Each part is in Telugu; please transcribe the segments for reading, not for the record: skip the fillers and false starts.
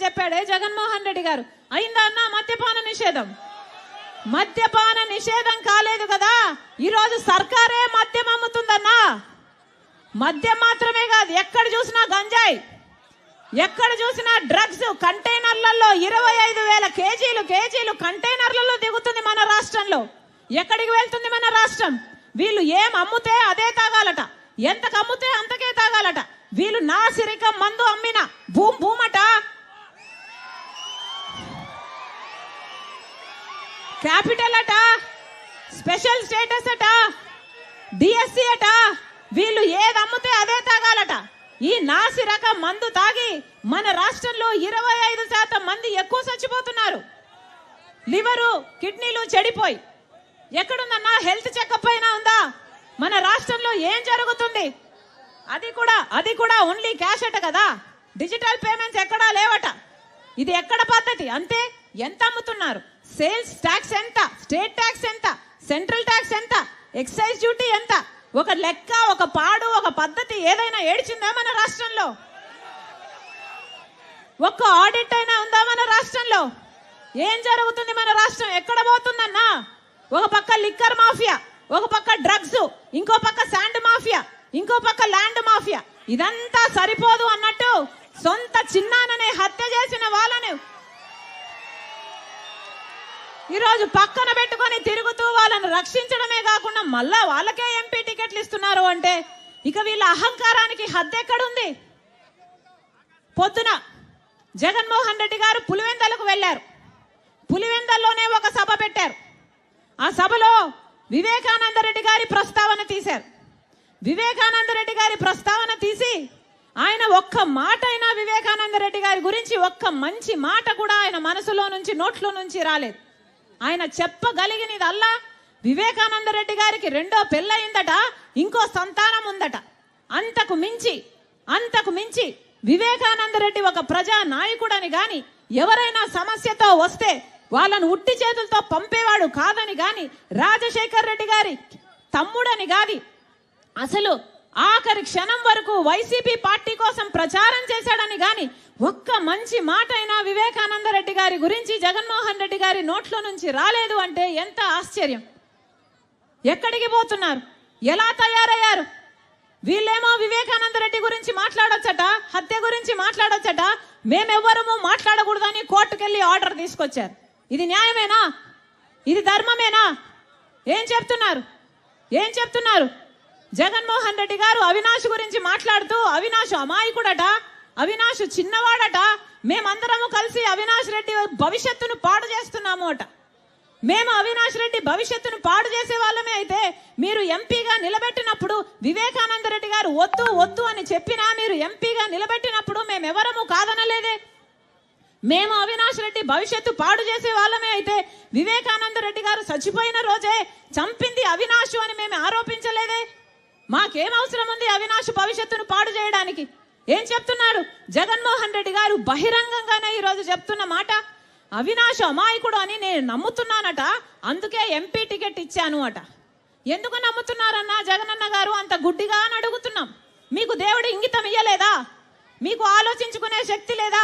చెప్పాడే జగన్మోహన్ రెడ్డి గారు. అయిందా అన్న మద్యపాన నిషేధం? మద్యపాన నిషేధం కాలేదు కదా, ఈరోజు సర్కారే మద్యం అమ్ముతుందన్నా. మద్యం మాత్రమే కాదు, ఎక్కడ చూసినా గంజాయి, ఎక్కడ చూసినా డ్రగ్స్. కంటైనర్లలో 25,000 కేజీలు కంటైనర్లలో దిగుతుంది మన రాష్ట్రంలో. ఎక్కడికి వెళ్తుంది మన రాష్ట్రం? వీళ్ళు ఏం అమ్ముతే అదే తాగాలట, ఎంతకు అమ్ముతే అంతకే తాగాలట. వీళ్ళు నాసిరకం మందు అమ్మిన భూమట, క్యాపిటల్ అట, స్పెషల్ స్టేటస్ అట, డిఎస్సి అట. వీళ్ళు ఏది అమ్ముతే అదే తాగాలట. ఈ నాసిరకం మందు తాగి మన రాష్ట్రంలో 25% మంది ఎక్కువ చచ్చిపోతున్నారు. లివరు, కిడ్నీలు చెడిపోయి. ఎక్కడుందన్నా హెల్త్ చెకప్ అయినా ఉందా? మన రాష్ట్రంలో ఏం జరుగుతుంది? అది కూడా ఓన్లీ క్యాష్ అట కదా, డిజిటల్ పేమెంట్స్ ఎక్కడా లేవట. ఇది ఎక్కడ పద్ధతి? అంతే. ఎంత అమ్ముతున్నారు? సేల్స్ ట్యాక్స్ ఎంత, స్టేట్ ట్యాక్స్ ఎంత, సెంట్రల్ ట్యాక్స్ ఎంత, ఎక్సైజ్ డ్యూటీ ఎంత? ఒక లెక్క, ఒక పాడు, ఒక పద్ధతి ఏదైనా ఏడ్చిందా మన రాష్ట్రంలో? ఒక్క ఆడిట్ అయినా ఉందా మన రాష్ట్రంలో? ఏం జరుగుతుంది మన రాష్ట్రం? ఎక్కడ పోతుందన్నా? ఒక పక్క లిక్కర్ మాఫియా, ఒక పక్క డ్రగ్స్, ఇంకో పక్క శాండ్ మాఫియా, ఇంకో పక్క ల్యాండ్ మాఫియా. ఇదంతా సరిపోదు అన్నట్టు సొంత చిన్నాననే హత్య చేసిన వాళ్ళని ఈరోజు పక్కన పెట్టుకొని తిరుగుతూ వాళ్ళని రక్షించడమే కాకుండా మళ్ళా వాళ్ళకే ఎంపీ టికెట్లు ఇస్తున్నారు అంటే ఇక వీళ్ళ అహంకారానికి హద్దు ఎక్కడుంది? పొద్దున జగన్మోహన్ రెడ్డి గారు పులివెందలకు వెళ్లారు. పులివెందల్లోనే ఒక సభ పెట్టారు. ఆ సభలో వివేకానంద రెడ్డి గారి ప్రస్తావన తీశారు. వివేకానంద రెడ్డి గారి ప్రస్తావన తీసి ఆయన ఒక్క మాట అయినా వివేకానంద రెడ్డి గారి గురించి ఒక్క మంచి మాట కూడా ఆయన మనసులో నుంచి, నోట్లో నుంచి రాలేదు. ఆయన చెప్పగలిగినదల్లా వివేకానంద రెడ్డి గారికి 2వ పెళ్ళయిందట, ఇంకో సంతానం ఉందట. అంతకు మించి వివేకానంద రెడ్డి ఒక ప్రజా నాయకుడని గాని, ఎవరైనా సమస్యతో వస్తే వాళ్ళను ఉట్టి చేతులతో పంపేవాడు కాదని గాని, రాజశేఖర్ రెడ్డి గారి తమ్ముడని గాని, అసలు ఆఖరి క్షణం వరకు వైసీపీ పార్టీ కోసం ప్రచారం చేశాడని గాని ఒక్క మంచి మాట అయినా వివేకానంద రెడ్డి గారి గురించి జగన్మోహన్ రెడ్డి గారి నోట్లో నుంచి రాలేదు అంటే ఎంత ఆశ్చర్యం. ఎక్కడికి పోతున్నారు? ఎలా తయారయ్యారు? వీళ్ళేమో వివేకానంద రెడ్డి గురించి మాట్లాడొచ్చట, హత్య గురించి మాట్లాడొచ్చట, మేమెవ్వరము మాట్లాడకూడదని కోర్టుకెళ్లి ఆర్డర్ తీసుకొచ్చారు. ఇది న్యాయమేనా? ఇది ధర్మమేనా? ఏం చెప్తున్నారు? జగన్మోహన్ రెడ్డి గారు అవినాష్ గురించి మాట్లాడుతూ అవినాష్ అమాయకుడట, అవినాష్ చిన్నవాడట, మేమందరము కలిసి అవినాష్ రెడ్డి భవిష్యత్తును పాడు చేస్తున్నాము అట. మేము అవినాష్ రెడ్డి భవిష్యత్తును పాడు చేసే వాళ్ళమే అయితే మీరు ఎంపీగా నిలబెట్టినప్పుడు వివేకానంద రెడ్డి గారు వద్దు అని చెప్పినా మీరు ఎంపీగా నిలబెట్టినప్పుడు మేమెవరము కాదనలేదే. మేము అవినాష్ రెడ్డి భవిష్యత్తు పాడు చేసే వాళ్ళమే అయితే వివేకానంద రెడ్డి గారు చచ్చిపోయిన రోజే చంపింది అవినాష్ అని మేము ఆరోపించలేదే. మాకేం అవసరం ఉంది అవినాష్ భవిష్యత్తును పాడు చేయడానికి? ఏం చెప్తున్నాడు జగన్మోహన్ రెడ్డి గారు? బహిరంగంగానే ఈరోజు చెప్తున్న మాట, అవినాష్ అమాయకుడు అని నేను నమ్ముతున్నానట, అందుకే ఎంపీ టికెట్ ఇచ్చాను అట. ఎందుకు నమ్ముతున్నారన్నా జగనన్న గారు అంత గుడ్డిగా అని అడుగుతున్నాం. మీకు దేవుడు ఇంగితం ఇయ్యలేదా? మీకు ఆలోచించుకునే శక్తి లేదా?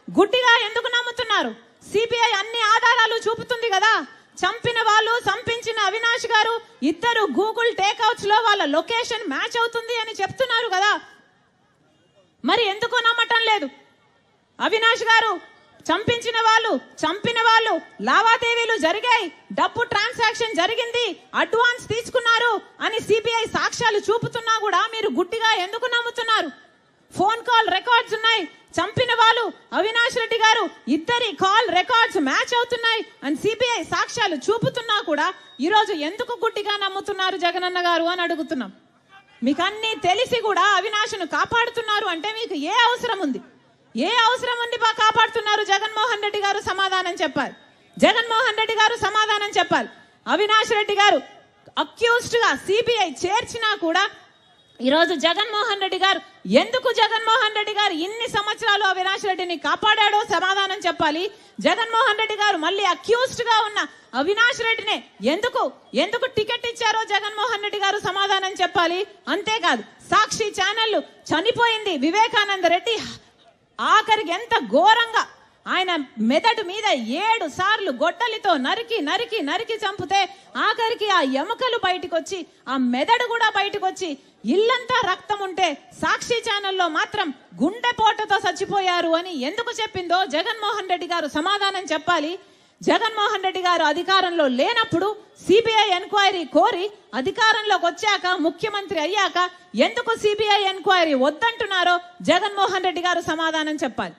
గుడ్డిగా ఎందుకు నమ్ముతున్నారు? సిబిఐ అన్ని ఆధారాలు చూపుతుంది కదా. చంపిన వాళ్ళు, చంపించిన అవినాష్ గారు ఇద్దరు గూగుల్ టేక్అవుట్స్ లో వాళ్ళ లొకేషన్ మ్యాచ్ అవుతుంది అని చెప్తున్నారు కదా. మరి ఎందుకు నమ్మటం లేదు? అవినాష్ గారు చంపిన వాళ్ళు లావాదేవీలు జరిగాయి, డబ్బు ట్రాన్సాక్షన్ జరిగింది, అడ్వాన్స్ తీసుకున్నారు అని సిబిఐ సాక్ష్యాలు చూపుతున్నా కూడా మీరు గుడ్డిగా ఎందుకు నమ్ముతున్నారు? ఫోన్ కాల్ రికార్డ్స్ ఉన్నాయి, చంపిన వాళ్ళు అవినాష్ రెడ్డి గారు ఇద్దరి కాల్ రికార్డ్స్ మ్యాచ్ అవుతున్నాయి అని సిబిఐ సాక్ష్యాలు చూపుతున్నా కూడా ఈరోజు ఎందుకు గుడ్డిగా నమ్ముతున్నారు జగనన్న గారు అని అడుగుతున్నాం. మీకు అన్ని తెలిసి కూడా అవినాష్ను కాపాడుతున్నారు అంటే మీకు ఏ అవసరం ఉంది? కాపాడుతున్నారు? జగన్మోహన్ రెడ్డి గారు సమాధానం చెప్పాలి. అవినాష్ రెడ్డి గారు అక్యూజ్డ్ గా సిబిఐ చేర్చినా కూడా ఈరోజు జగన్మోహన్ రెడ్డి గారు ఇన్ని సంవత్సరాలు అవినాష్ రెడ్డిని కాపాడాడో సమాధానం చెప్పాలి. జగన్మోహన్ రెడ్డి గారు మళ్ళీ అక్యూజ్డ్ గా ఉన్న అవినాష్ రెడ్డిని ఎందుకు టికెట్ ఇచ్చారో జగన్మోహన్ రెడ్డి గారు సమాధానం చెప్పాలి. అంతేకాదు సాక్షి ఛానల్ చనిపోయింది వివేకానంద రెడ్డి ఆఖరికి ఎంత ఘోరంగా ఆయన మెదడు మీద 7 సార్లు గొడ్డలితో నరికి నరికి నరికి చంపితే ఆఖరికి ఆ ఎముకలు బయటకు వచ్చి ఆ మెదడు కూడా బయటకు వచ్చి ఇల్లంతా రక్తం ఉంటే సాక్షి ఛానల్లో మాత్రం గుండెపోటుతో చచ్చిపోయారు అని ఎందుకు చెప్పిందో జగన్మోహన్ రెడ్డి గారు సమాధానం చెప్పాలి. జగన్మోహన్ రెడ్డి గారు అధికారంలో లేనప్పుడు సిబిఐ ఎంక్వైరీ కోరి అధికారంలోకి వచ్చాక ముఖ్యమంత్రి అయ్యాక ఎందుకు సిబిఐ ఎంక్వైరీ వద్దంటున్నారో జగన్మోహన్ రెడ్డి గారు సమాధానం చెప్పాలి.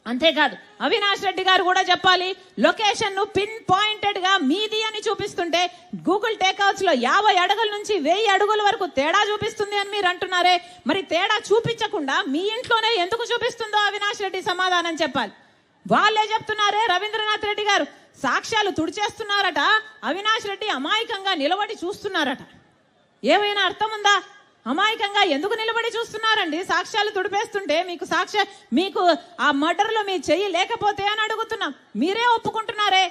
అంతేకాదు అవినాష్ రెడ్డి గారు కూడా చెప్పాలి. లొకేషన్ ను పిన్ పాయింటెడ్ గా మీది అని చూపిస్తుంటే గూగుల్ టేక్అవుట్స్ లో 50 అడుగుల నుంచి 1000 అడుగుల వరకు తేడా చూపిస్తుంది అని మీరు అంటున్నారే, మరి తేడా చూపించకుండా మీ ఇంట్లోనే ఎందుకు చూపిస్తుందో అవినాష్ రెడ్డి సమాధానం చెప్పాలి. వాళ్ళే చెప్తున్నారే, రవీంద్రనాథ్ రెడ్డి గారు సాక్ష్యాలు తుడిచేస్తున్నారట, అవినాష్ రెడ్డి అమాయకంగా నిలబడి చూస్తున్నారట. ఏమైనా అర్థం ఉందా? అమాయకంగా ఎందుకు నిలబడి చూస్తున్నారండి? సాక్ష్యాలు తుడిపేస్తుంటే మీకు ఆ మర్డర్లో మీ చెయ్యి లేకపోతే అని అడుగుతున్నాం. మీరే ఒప్పుకుంటున్నారే,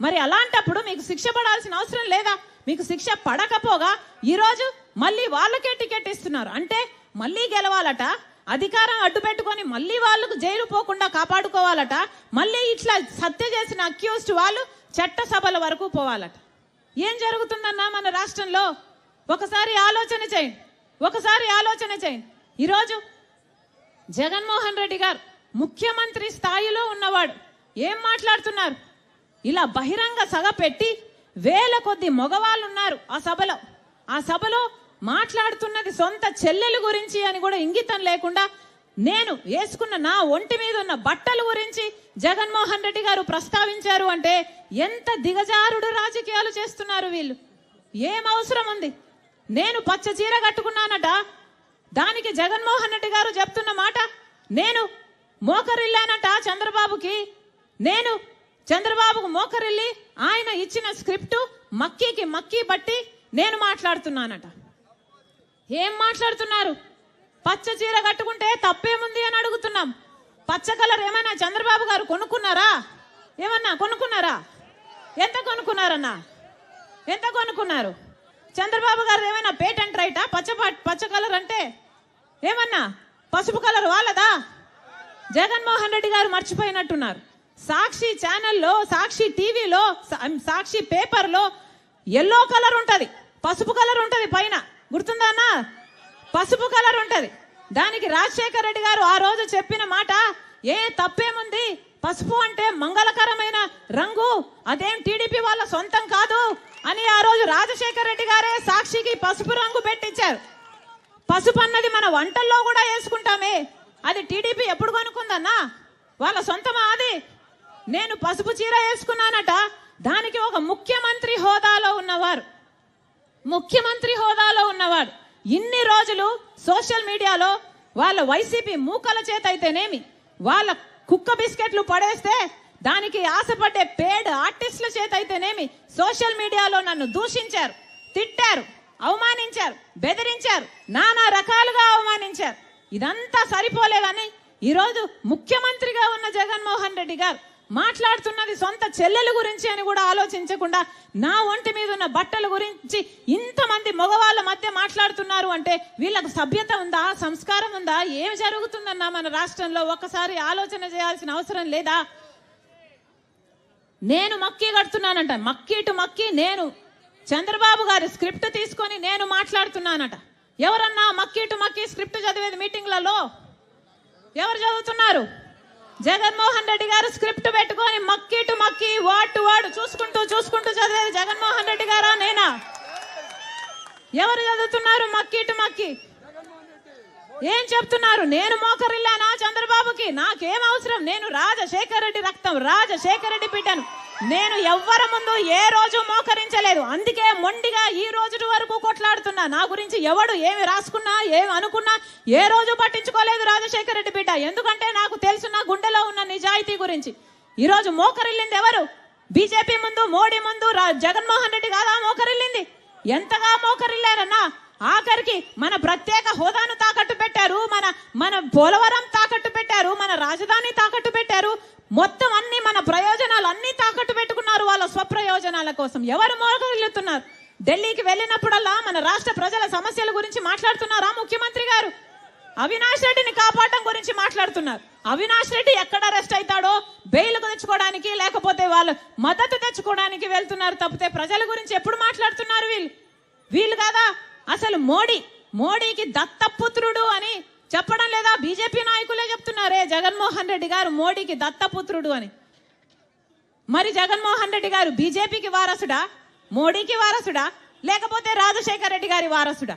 మరి అలాంటప్పుడు మీకు శిక్ష పడాల్సిన అవసరం లేదా? మీకు శిక్ష పడకపోగా ఈరోజు మళ్ళీ వాళ్ళకే టికెట్ ఇస్తున్నారు అంటే మళ్ళీ గెలవాలట, అధికారం అడ్డు పెట్టుకొని మళ్ళీ వాళ్ళకు జైలు పోకుండా కాపాడుకోవాలట, మళ్ళీ ఇట్లా హత్య చేసిన అక్యూజ్డ్ వాళ్ళు చట్టసభల వరకు పోవాలట. ఏం జరుగుతుందన్నా మన రాష్ట్రంలో? ఒకసారి ఆలోచన చేయండి. ఈరోజు జగన్మోహన్ రెడ్డి గారు ముఖ్యమంత్రి స్థాయిలో ఉన్నవాడు ఏం మాట్లాడుతున్నారు? ఇలా బహిరంగ సభ పెట్టి 1000 కొద్ది మగవాళ్ళు ఉన్నారు ఆ సభలో మాట్లాడుతున్నది సొంత చెల్లెల గురించి అని కూడా ఇంగితం లేకుండా నేను వేసుకున్న నా ఒంటి మీద ఉన్న బట్టల గురించి జగన్మోహన్ రెడ్డి గారు ప్రస్తావించారు అంటే ఎంత దిగజారుడు రాజకీయాలు చేస్తున్నారు వీళ్ళు. ఏం అవసరం ఉంది? నేను పచ్చ చీర కట్టుకున్నానట, దానికి జగన్మోహన్ రెడ్డి గారు చెప్తున్న మాట నేను మోకరిల్లానట చంద్రబాబుకు మోకరిల్లి ఆయన ఇచ్చిన స్క్రిప్ట్ మక్కీ బట్టి నేను మాట్లాడుతున్నానట. ఏం మాట్లాడుతున్నారు? పచ్చ చీర కట్టుకుంటే తప్పేముంది అని అడుగుతున్నాం. పచ్చ కలర్ ఏమైనా చంద్రబాబు గారు కొనుక్కున్నారా? కొనుక్కున్నారా? ఎంత కొనుక్కున్నారన్నా? ఎంత కొనుక్కున్నారు? చంద్రబాబు గారు ఏమైనా పేటెంట్ రైటా? పచ్చ కలర్ అంటే ఏమన్నా పసుపు కలర్ వాళ్ళదా? జగన్మోహన్ రెడ్డి గారు మర్చిపోయినట్టున్నారు. సాక్షి ఛానల్లో, సాక్షి టీవీలో, సాక్షి పేపర్లో ఎల్లో కలర్ ఉంటది, పసుపు కలర్ ఉంటది, పైన గుర్తుందా అన్నా? పసుపు కలర్ ఉంటది. దానికి రాజశేఖర్ రెడ్డి గారు ఆ రోజు చెప్పిన మాట తప్పేముంది, పసుపు అంటే మంగళకరమైన రంగు, అదేం టీడీపీ వాళ్ళ సొంతం కాదు అని ఆ రోజు రాజశేఖర్ రెడ్డి గారే సాక్షికి పసుపు రంగు పెట్టించారు. పసుపు అన్నది మన వంటల్లో కూడా వేసుకుంటామే, అది టీడీపీ ఎప్పుడు కొనుక్కుందన్నా? వాళ్ళ సొంతమా అది? నేను పసుపు చీర వేసుకున్నానట, దానికి ఒక ముఖ్యమంత్రి హోదాలో ఉన్నవాడు ఇన్ని రోజులు సోషల్ మీడియాలో వాళ్ళ వైసీపీ మూకల చేత అయితేనేమి, వాళ్ళ కుక్క బిస్కెట్లు పడేస్తే దానికి ఆశపడ్డే పేడ్ ఆర్టిస్టుల చేత అయితేనేమి సోషల్ మీడియాలో నన్ను దూషించారు, తిట్టారు, అవమానించారు, బెదిరించారు, నానా రకాలుగా అవమానించారు. ఇదంతా సరిపోలేదని ఈరోజు ముఖ్యమంత్రిగా ఉన్న జగన్మోహన్ రెడ్డి గారు మాట్లాడుతున్నది సొంత చెల్లెల గురించి అని కూడా ఆలోచించకుండా నా ఒంటి మీద ఉన్న బట్టల గురించి ఇంతమంది మగవాళ్ళ మధ్య మాట్లాడుతున్నారు అంటే వీళ్ళకు సభ్యత ఉందా? సంస్కారం ఉందా? ఏం జరుగుతుందన్నా మన రాష్ట్రంలో? ఒక్కసారి ఆలోచన చేయాల్సిన అవసరం లేదా? నేను మక్కీ కడుతున్నానంట, మక్కీ నేను చంద్రబాబు గారి స్క్రిప్ట్ తీసుకొని నేను మాట్లాడుతున్నానట. ఎవరన్నా మక్కీ స్క్రిప్ట్ చదివేది మీటింగ్లలో? ఎవరు చదువుతున్నారు? జగన్మోహన్ రెడ్డి గారు స్క్రిప్ట్ పెట్టుకొని మక్కీ వర్డ్ టు వర్డ్ చూసుకుంటూ చదివేది జగన్మోహన్ రెడ్డి గారా నేనా? ఎవరు చదువుతున్నారు మక్కీ? ఏం చెప్తున్నారు? నేను మోకరిల్లానా చంద్రబాబుకి? నాకేం అవసరం? నేను రాజశేఖర్ రెడ్డి రక్తం, రాజశేఖర్ రెడ్డి బిడ్డను. నేను ఎవ్వరి ముందు ఏ రోజు మోకరించలేదు, అందుకే మొండిగా ఈ రోజు వరకు కొట్లాడుతున్నా. నా గురించి ఎవడు ఏమి రాసుకున్నా, ఏమి అనుకున్నా ఏ రోజు పట్టించుకోలేదు రాజశేఖర్ రెడ్డి బిడ్డ. ఎందుకంటే నాకు తెలుసు నా గుండెలో ఉన్న నిజాయితీ గురించి. ఈ రోజు మోకరిల్లింది ఎవరు? బీజేపీ ముందు, మోడీ ముందు జగన్మోహన్ రెడ్డి కాదా మోకరిల్లింది? ఎంతగా మోకరిల్లారన్నా? ఆఖరికి మన ప్రత్యేక హోదాను తాకట్టు పెట్టారు, మన పోలవరం తాకట్టు పెట్టారు, మన రాజధాని తాకట్టు పెట్టారు, మొత్తం అన్ని మన ప్రయోజనాలు అన్ని తాకట్టు పెట్టుకున్నారు వాళ్ళ స్వప్రయోజనాల కోసం. ఎవరు మోకరిల్లుతున్నారు? ఢిల్లీకి వెళ్ళినప్పుడల్లా మన రాష్ట్ర ప్రజల సమస్యల గురించి మాట్లాడుతున్నారా ముఖ్యమంత్రి గారు? అవినాష్ రెడ్డిని కాపాడడం గురించి మాట్లాడుతున్నారు. అవినాష్ రెడ్డి ఎక్కడ అరెస్ట్ అవుతాడో సంపాదించుకోవడానికి లేకపోతే వాళ్ళు మద్దతు తెచ్చుకోవడానికి వెళ్తున్నారు తప్పితే ప్రజల గురించి ఎప్పుడు మాట్లాడుతున్నారు వీళ్ళు కాదా? అసలు మోడీకి దత్తపుత్రుడు అని చెప్పడం లేదా? బీజేపీ నాయకులే చెప్తున్నారే జగన్మోహన్ రెడ్డి గారు మోడీకి దత్తపుత్రుడు అని. మరి జగన్మోహన్ రెడ్డి గారు బీజేపీకి వారసుడా, మోడీకి వారసుడా, లేకపోతే రాజశేఖర రెడ్డి గారి వారసుడా?